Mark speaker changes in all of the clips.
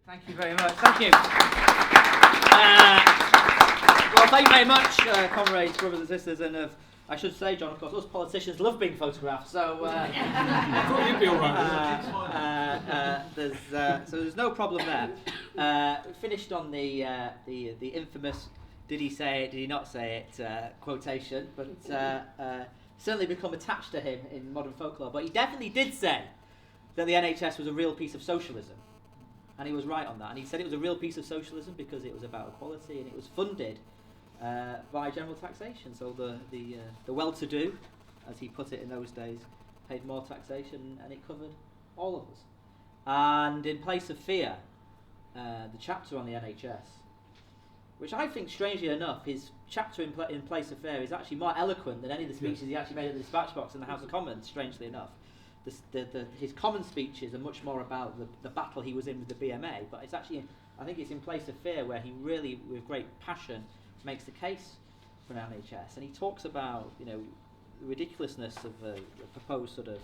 Speaker 1: Thank you very much. Thank you. Well, thank you very much, comrades, brothers and sisters, and I should say, John, of course, us politicians love being photographed, so
Speaker 2: I thought you'd be all right.
Speaker 1: there's no problem there. Finished on the infamous "did he say it, did he not say it" quotation, but certainly become attached to him in modern folklore. But he definitely did say that the NHS was a real piece of socialism. And he was right on that. And he said it was a real piece of socialism because it was about equality and it was funded by general taxation. So the well-to-do, as he put it in those days, paid more taxation and it covered all of us. And in place of fear, the chapter on the NHS, which I think, strangely enough, his chapter in place of fear is actually more eloquent than any of the speeches he actually made at the dispatch box in the House of Commons, strangely enough. His common speeches are much more about the battle he was in with the BMA, but it's actually, I think it's in place of fear where he really, with great passion, makes the case for an NHS. And he talks about, the ridiculousness of the proposed sort of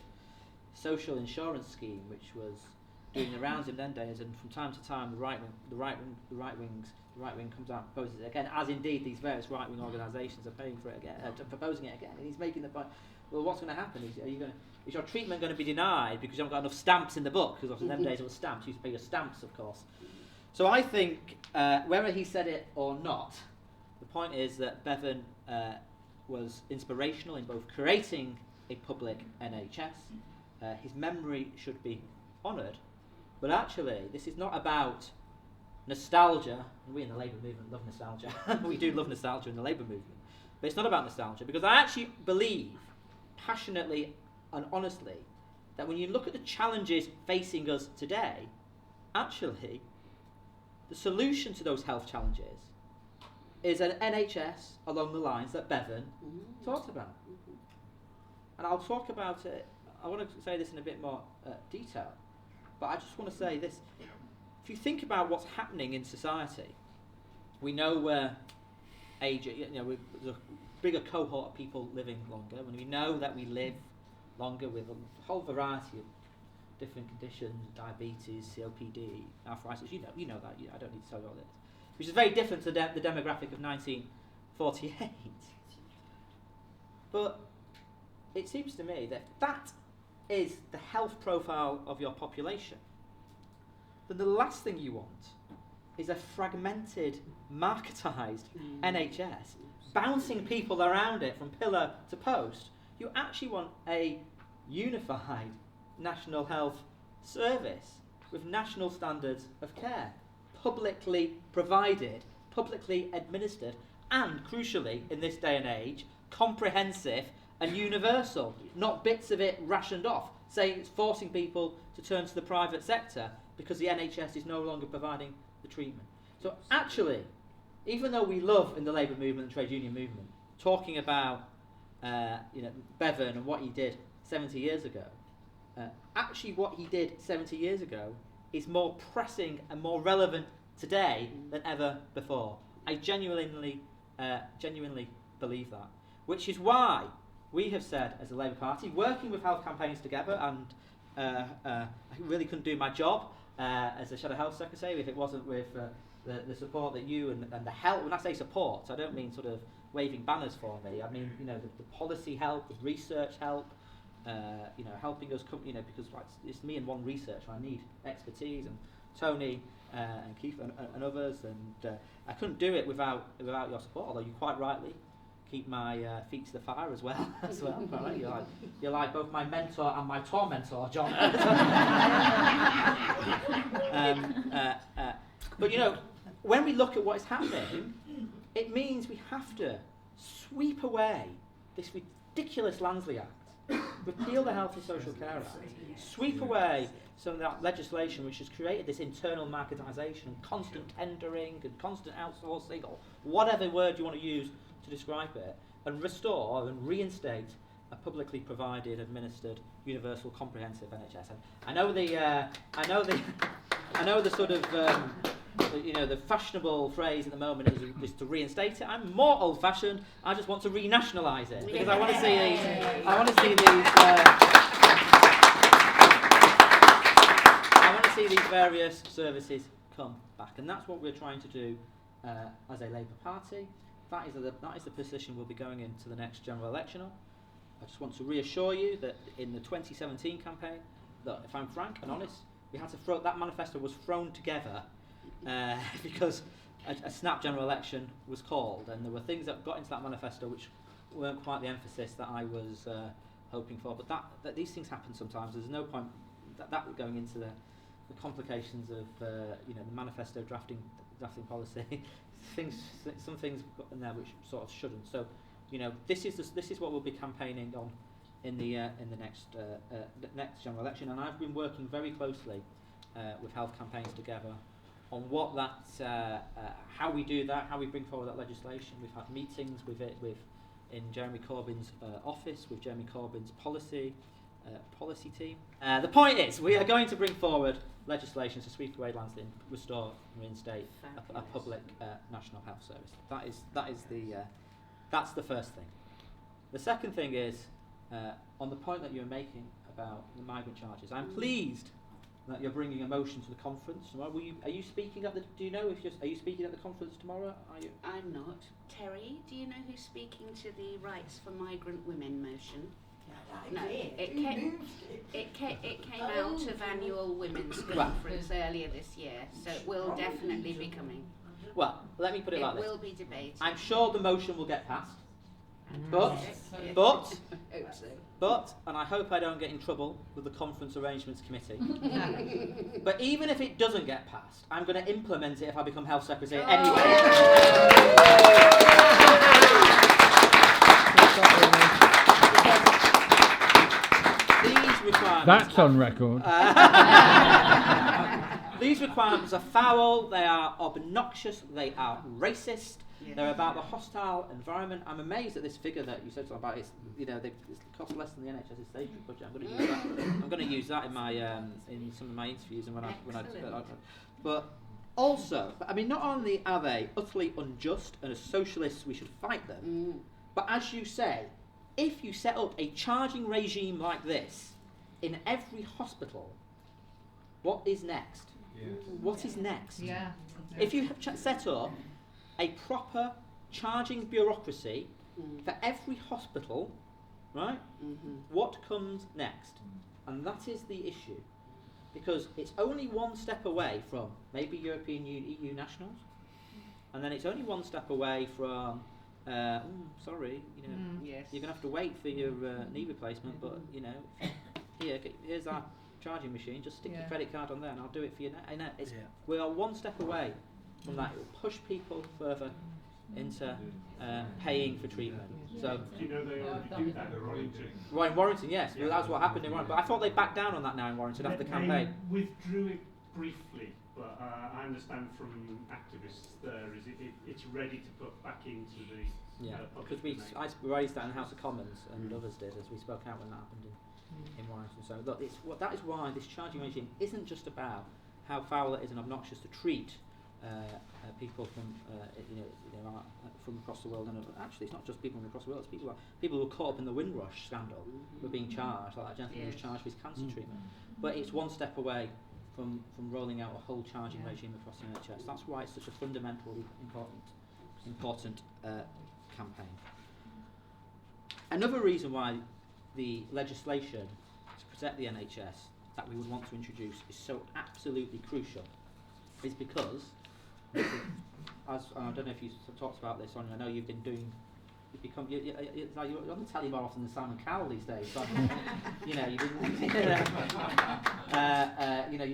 Speaker 1: social insurance scheme, which was doing the rounds in them days, and from time to time the right wing comes out and proposes it again, as indeed these various right wing organisations are paying for it again, proposing it again. And he's making the point, well, what's going to happen? Is your treatment going to be denied because you haven't got enough stamps in the book? Because in them days it was stamps. You used to pay your stamps, of course. So I think, whether he said it or not, the point is that Bevan was inspirational in both creating a public NHS. His memory should be honoured. But actually, this is not about nostalgia. And we in the Labour movement love nostalgia. We do love nostalgia in the Labour movement. But it's not about nostalgia, because I actually believe, passionately and honestly, that when you look at the challenges facing us today, actually, the solution to those health challenges is an NHS along the lines that Bevan talked about. And I'll talk about it, I want to say this in a bit more detail, but I just want to say this. If you think about what's happening in society, we know where there's a bigger cohort of people living longer, when we know that we live longer with a whole variety of different conditions, diabetes, COPD, arthritis, you know that, I don't need to tell you all this, which is very different to the demographic of 1948. But it seems to me that that is the health profile of your population, then the last thing you want is a fragmented, marketised NHS, bouncing people around it from pillar to post. You actually want a unified national health service with national standards of care, publicly provided, publicly administered, and crucially, in this day and age, comprehensive and universal, not bits of it rationed off, saying it's forcing people to turn to the private sector because the NHS is no longer providing the treatment. So actually, even though we love in the Labour movement and trade union movement talking about Bevan and what he did 70 years ago, actually what he did 70 years ago is more pressing and more relevant today than ever before. I genuinely believe that, which is why we have said as a Labour Party, working with health campaigns together, and I really couldn't do my job as a Shadow Health Secretary if it wasn't with the support that you and the help. When I say support, I don't mean sort of waving banners for me. I mean, the policy help, the research help, helping us come, because it's me and one researcher. I need expertise, and Tony and Keith and others, and I couldn't do it without your support. Although you quite rightly keep my feet to the fire as well. Right? You're like both my mentor and my tormentor, John. But when we look at what is happening, it means we have to sweep away this ridiculous Lansley Act, repeal the Health and Social Care Act, sweep away some of that legislation which has created this internal marketisation and constant tendering and constant outsourcing, or whatever word you want to use to describe it, and restore and reinstate a publicly provided, administered, universal, comprehensive NHS. And I know the sort of the fashionable phrase at the moment is to reinstate it. I'm more old-fashioned. I just want to renationalise it because I want to see these. I want to see these various services come back, and that's what we're trying to do as a Labour Party. That is the position we'll be going into the next general election on. I just want to reassure you that in the 2017 campaign, that if I'm frank and honest, we had to throw that manifesto was thrown together because a snap general election was called, and there were things that got into that manifesto which weren't quite the emphasis that I was hoping for. But that these things happen sometimes. There's no point that going into the complications of the manifesto drafting policy. Some things got in there which sort of shouldn't. So, this is what we'll be campaigning on in the next general election, and I've been working very closely with Health Campaigns Together on what how we do that, how we bring forward that legislation. We've had meetings in Jeremy Corbyn's office with Jeremy Corbyn's policy team. The point is, we are going to bring forward legislation to sweep away landslide, restore and reinstate a public national health service. That's the first thing. The second thing is on the point that you're making about the migrant charges. I'm pleased that you're bringing a motion to the conference tomorrow. Are you speaking at the? Do you know are you speaking at the conference tomorrow? Are you?
Speaker 3: I'm not. Terry, do you know who's speaking to the Rights for Migrant Women motion? No, it came out of annual women's conference earlier this year, so it will definitely be coming.
Speaker 1: Well, let me put it like this.
Speaker 3: It will be debated.
Speaker 1: I'm sure the motion will get passed, but, and I hope I don't get in trouble with the Conference Arrangements Committee, but even if it doesn't get passed, I'm going to implement it if I become Health Secretary anyway. These requirements...
Speaker 4: That's on record.
Speaker 1: These requirements are foul, they are obnoxious, they are racist, they're about the hostile environment. I'm amazed at this figure that you said something about. It costs less than the NHS's station budget. I'm going to use that in my in some of my interviews and when I. But also, I mean, not only are they utterly unjust and as socialists we should fight them, but as you say, if you set up a charging regime like this in every hospital, what is next? What is next? If you have set up a proper charging bureaucracy for every hospital, right? What comes next? And that is the issue, because it's only one step away from maybe European EU nationals, and then it's only one step away from sorry, you're going to have to wait for your knee replacement, but here's our charging machine, just stick your credit card on there and I'll do it for you now. We are one step away from that. It will push people further into paying for treatment. So,
Speaker 5: do you know they already do that in Warrington?
Speaker 1: Right, in Warrington, yes. Well, that's what happened in Warrington. But I thought they backed down on that now in Warrington after the campaign.
Speaker 5: They withdrew it briefly, but I understand from activists there it's ready to put back into the public domain.
Speaker 1: I raised that in the House of Commons and others did as we spoke out when that happened in Warrington. So look, that is why this charging regime isn't just about how foul it is and obnoxious to treat people from from across the world, and actually it's not just people from across the world. It's people who were caught up in the Windrush scandal were being charged, like that gentleman who was charged with his cancer treatment. But it's one step away from rolling out a whole charging regime across the NHS. That's why it's such a fundamentally important campaign. Another reason why the legislation to protect the NHS that we would want to introduce is so absolutely crucial is because, as I don't know if you talked about this, Sonia, I know you've been doing, you're on the telly more often than Simon Cowell these days. So, you've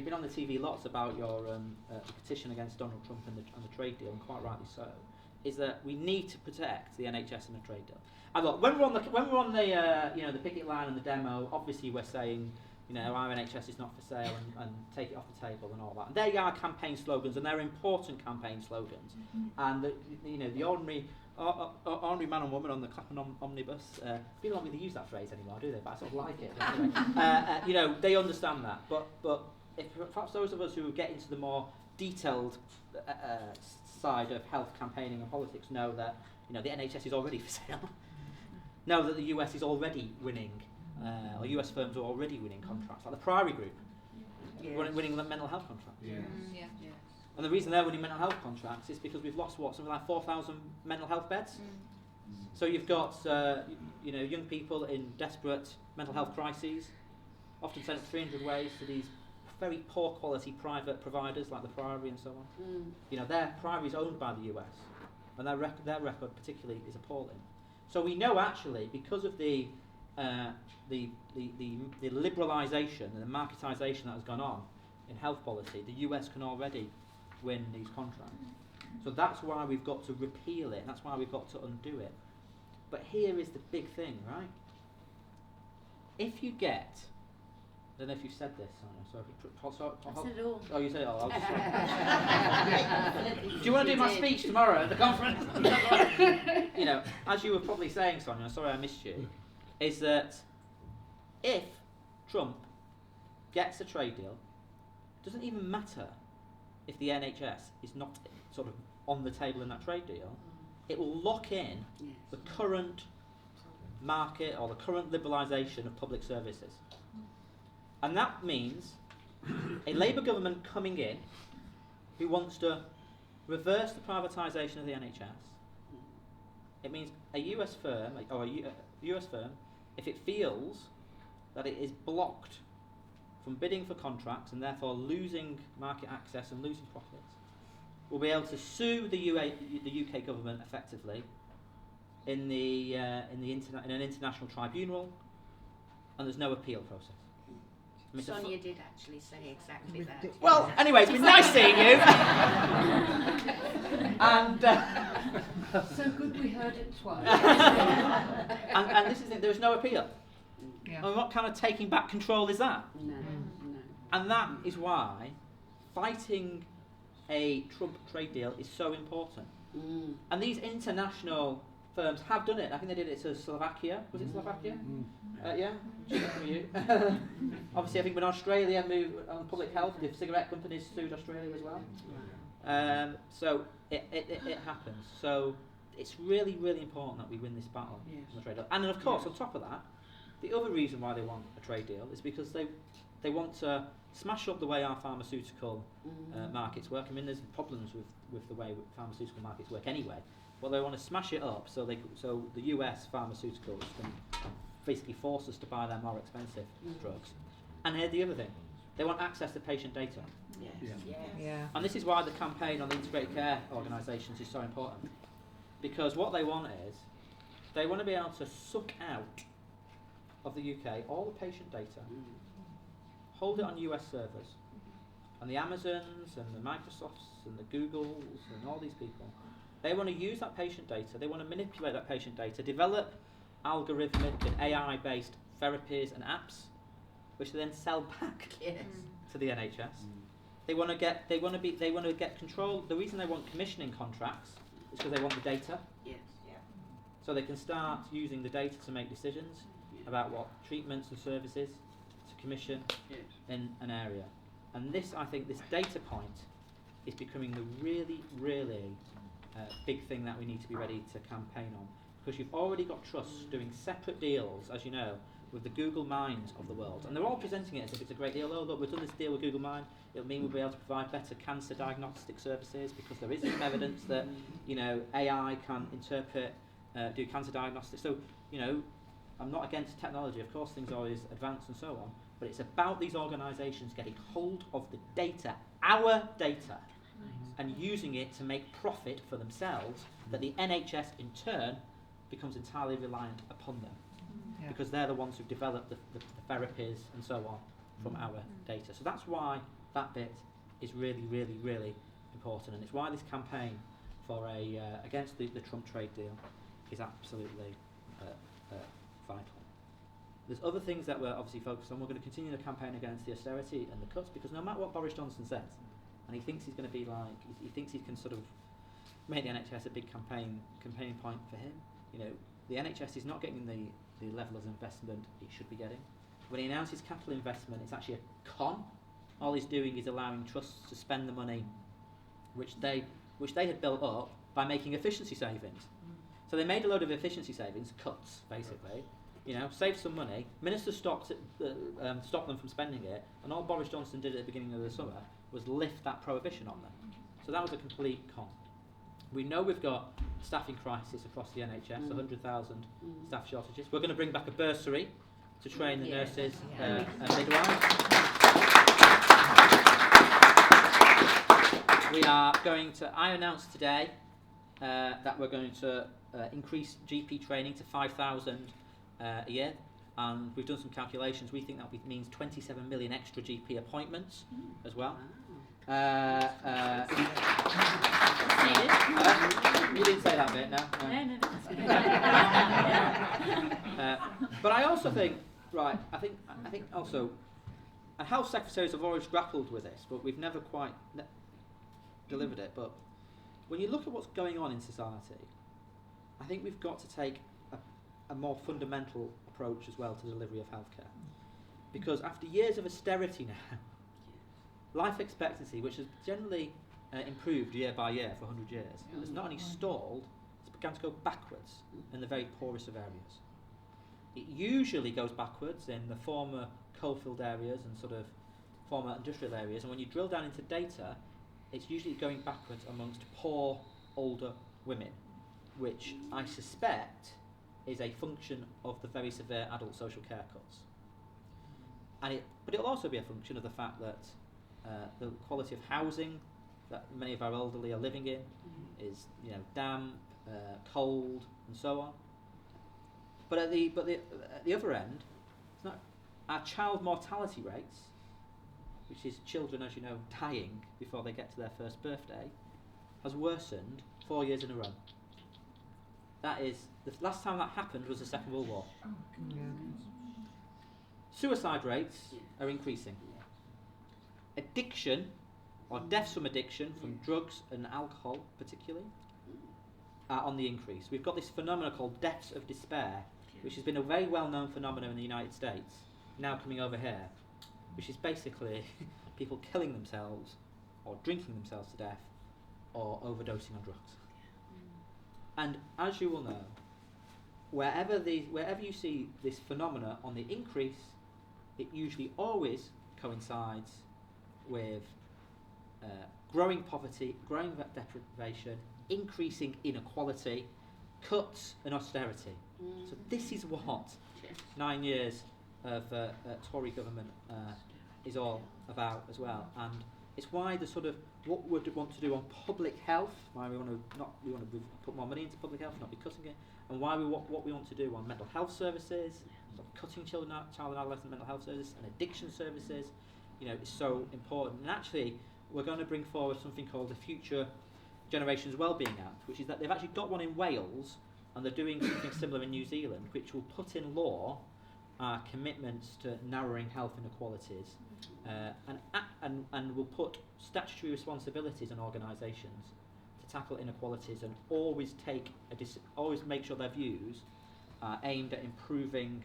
Speaker 1: been on the TV lots about your petition against Donald Trump and the trade deal, and quite rightly so. Is that we need to protect the NHS and the trade deal. And look, when we're on the picket line and the demo, obviously we're saying, our NHS is not for sale and take it off the table and all that. And they are campaign slogans, and they're important campaign slogans. And the ordinary man and woman on the Clapham omnibus, people don't really use that phrase anymore, do they? But I sort of like it. Anyway. They understand that. But if perhaps those of us who get into the more detailed side of health campaigning and politics know that the NHS is already for sale. Know that the US is already winning. Or US firms are already winning contracts, like the Priory Group, winning the mental health contracts. And the reason they're winning mental health contracts is because we've lost something like 4,000 mental health beds. So you've got young people in desperate mental health crises, often sent 300 ways to these very poor quality private providers like the Priory and so on. Their Priory is owned by the US, and their record particularly is appalling. So we know actually, because of the liberalisation and the marketisation that has gone on in health policy, the US can already win these contracts. So that's why we've got to repeal it, and that's why we've got to undo it. But here is the big thing, right? If you get, I don't know if you said this,
Speaker 3: I said it all.
Speaker 1: Oh, you said it all. Do you want to do my speech tomorrow at the conference? As you were probably saying, Sonia, sorry I missed you, is that if Trump gets a trade deal, it doesn't even matter if the NHS is not sort of on the table in that trade deal. It will lock in the current market or the current liberalisation of public services. And that means a Labour government coming in who wants to reverse the privatisation of the NHS. It means a US firm, if it feels that it is blocked from bidding for contracts and therefore losing market access and losing profits, will be able to sue the UK government effectively in an international tribunal, and there's no appeal process.
Speaker 3: Sonia did actually say exactly that.
Speaker 1: Well, anyway, it's been nice seeing you. And
Speaker 4: so good we heard it twice.
Speaker 1: and this is it. There's no appeal.
Speaker 4: Yeah.
Speaker 1: And what kind of taking back control is that?
Speaker 3: No.
Speaker 1: And that is why fighting a Trump trade deal is so important. And these international firms have done it. I think they did it to Slovakia. Was it Slovakia? Yeah. For you. Obviously, I think when Australia moved on public health, the cigarette companies sued Australia as well. So it happens. So it's really, really important that we win this battle on the trade deal. And then, of course, on top of that, the other reason why they want a trade deal is because they want to smash up the way our pharmaceutical markets work. I mean, there's problems with the way pharmaceutical markets work anyway. But they want to smash it up so the US pharmaceuticals can basically force us to buy their more expensive drugs. And here's the other thing: they want access to patient data.
Speaker 4: Yeah.
Speaker 1: And this is why the campaign on the integrated care organisations is so important, because what they want is they want to be able to suck out of the UK all the patient data, hold it on US servers, and the Amazons and the Microsofts and the Googles and all these people, they want to use that patient data, they want to manipulate that patient data, develop algorithmic and AI-based therapies and apps, which they then sell back to the NHS. They want to get control. The reason they want commissioning contracts is because they want the data. So they can start using the data to make decisions about what treatments and services to commission in an area. And this data point is becoming the really, really big thing that we need to be ready to campaign on. Because you've already got trusts doing separate deals, as you know, with the Google Minds of the world. And they're all presenting it as if it's a great deal. Oh, look, we've done this deal with Google Mind. It'll mean we'll be able to provide better cancer diagnostic services because there is some evidence that, AI can interpret, do cancer diagnostics. So, I'm not against technology. Of course, things always advance and so on. But it's about these organisations getting hold of the data, our data, and using it to make profit for themselves, that the NHS in turn becomes entirely reliant upon them. Because they're the ones who've developed the therapies and so on from our data. So that's why that bit is really, really, really important, and it's why this campaign for against the Trump trade deal is absolutely vital. There's other things that we're obviously focused on. We're going to continue the campaign against the austerity and the cuts, because no matter what Boris Johnson says, and he thinks he's going to be like, he thinks he can sort of make the NHS a big campaign point for him. The NHS is not getting the level of investment it should be getting. When he announces capital investment, it's actually a con. All he's doing is allowing trusts to spend the money which they had built up by making efficiency savings. So they made a load of efficiency savings, cuts basically, saved some money. Ministers stopped them from spending it, and all Boris Johnson did at the beginning of the summer was lift that prohibition on them. So that was a complete con. We know we've got staffing crisis across the NHS, 100,000 staff shortages. We're going to bring back a bursary to train the nurses and midwives. We are going to, I announced today that we're going to increase GP training to 5,000 a year, and we've done some calculations. We think that means 27 million extra GP appointments as well. You didn't say that bit, no? But I also think, right, I think also, and health secretaries have always grappled with this, but we've never quite delivered it. But when you look at what's going on in society, I think we've got to take a more fundamental approach as well to the delivery of healthcare. Because after years of austerity now, life expectancy, which has generally improved year by year for 100 years, has not only stalled, it's begun to go backwards in the very poorest of areas. It usually goes backwards in the former coalfield areas and sort of former industrial areas, and when you drill down into data, it's usually going backwards amongst poor, older women, which I suspect is a function of the very severe adult social care cuts. But it'll also be a function of the fact that the quality of housing that many of our elderly are living in is, damp, cold, and so on. But at the other end, it's not our child mortality rates, which is children, as you know, dying before they get to their first birthday, has worsened 4 years in a row. That is, the last time that happened was the Second World War. Suicide rates are increasing. Addiction, or deaths from addiction, from drugs and alcohol particularly, are on the increase. We've got this phenomenon called deaths of despair, which has been a very well-known phenomenon in the United States, now coming over here, which is basically people killing themselves, or drinking themselves to death, or overdosing on drugs. And as you will know, wherever you see this phenomena on the increase, it usually always coincides with growing poverty, growing deprivation, increasing inequality, cuts and austerity. So this is what 9 years of Tory government is all about as well, and it's why the sort of what we want to do on public health, why we want to put more money into public health, not be cutting it, and why what we want to do on mental health services, cutting child and adolescent mental health services and addiction services, is so important. And actually, we're going to bring forward something called the Future Generations Wellbeing Act, which is that they've actually got one in Wales, and they're doing something similar in New Zealand, which will put in law commitments to narrowing health inequalities, and will put statutory responsibilities on organisations to tackle inequalities and always make sure their views are aimed at improving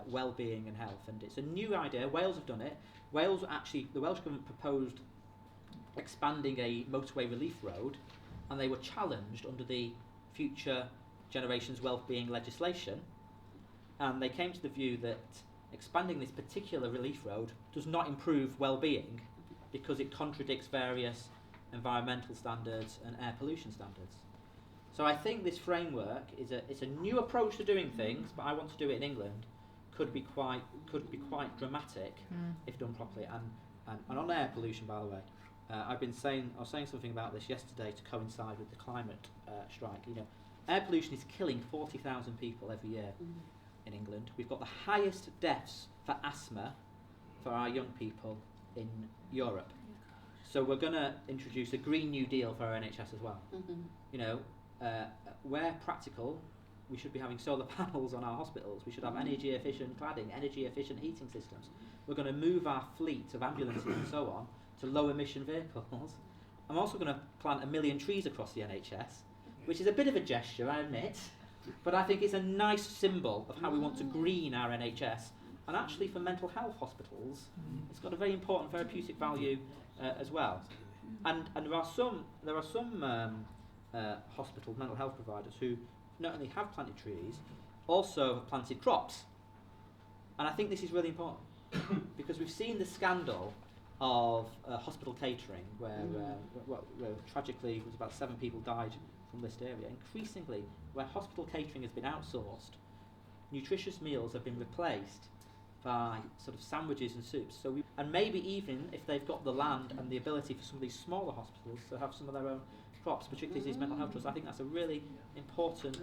Speaker 1: well-being and health. And it's a new idea. Wales have done it. The Welsh government proposed expanding a motorway relief road, and they were challenged under the Future Generations Wellbeing legislation, and they came to the view that expanding this particular relief road does not improve well-being because it contradicts various environmental standards and air pollution standards. So I think this framework it's a new approach to doing things, but I want to do it in England. Could be quite dramatic if done properly. And on air pollution, by the way, I was saying something about this yesterday to coincide with the climate strike. Air pollution is killing 40,000 people every year in England. We've got the highest deaths for asthma for our young people in Europe. So we're going to introduce a Green New Deal for our NHS as well. Where practical, we should be having solar panels on our hospitals. We should have energy efficient cladding, energy efficient heating systems. We're going to move our fleet of ambulances and so on to low emission vehicles. I'm also going to plant 1 million trees across the NHS, which is a bit of a gesture, I admit, but I think it's a nice symbol of how we want to green our NHS. And actually for mental health hospitals, it's got a very important therapeutic value as well. And there are some hospital mental health providers who not only have planted trees, also have planted crops. And I think this is really important because we've seen the scandal of hospital catering, where tragically it was about 7 people died from this area. Increasingly, where hospital catering has been outsourced, nutritious meals have been replaced by sort of sandwiches and soups. And maybe even if they've got the land and the ability for some of these smaller hospitals to have some of their own crops, particularly these mental health trusts, I think that's a really important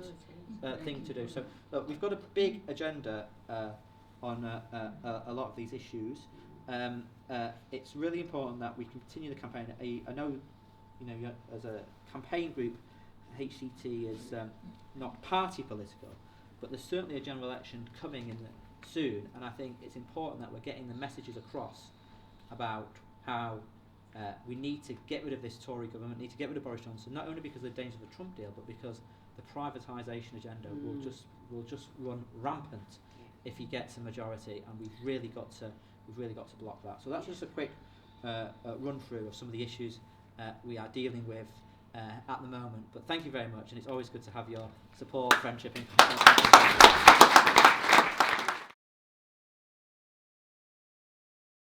Speaker 1: thing to do. So look, we've got a big agenda on a lot of these issues. It's really important that we continue the campaign. I know, as a campaign group, HCT is not party political, but there's certainly a general election coming soon, and I think it's important that we're getting the messages across about how we need to get rid of this Tory government, need to get rid of Boris Johnson, not only because of the danger of the Trump deal, but because the privatisation agenda will just run rampant if he gets a majority, and we've really got to block that. So that's just a quick run through of some of the issues we are dealing with at the moment. But thank you very much, and it's always good to have your support, friendship, and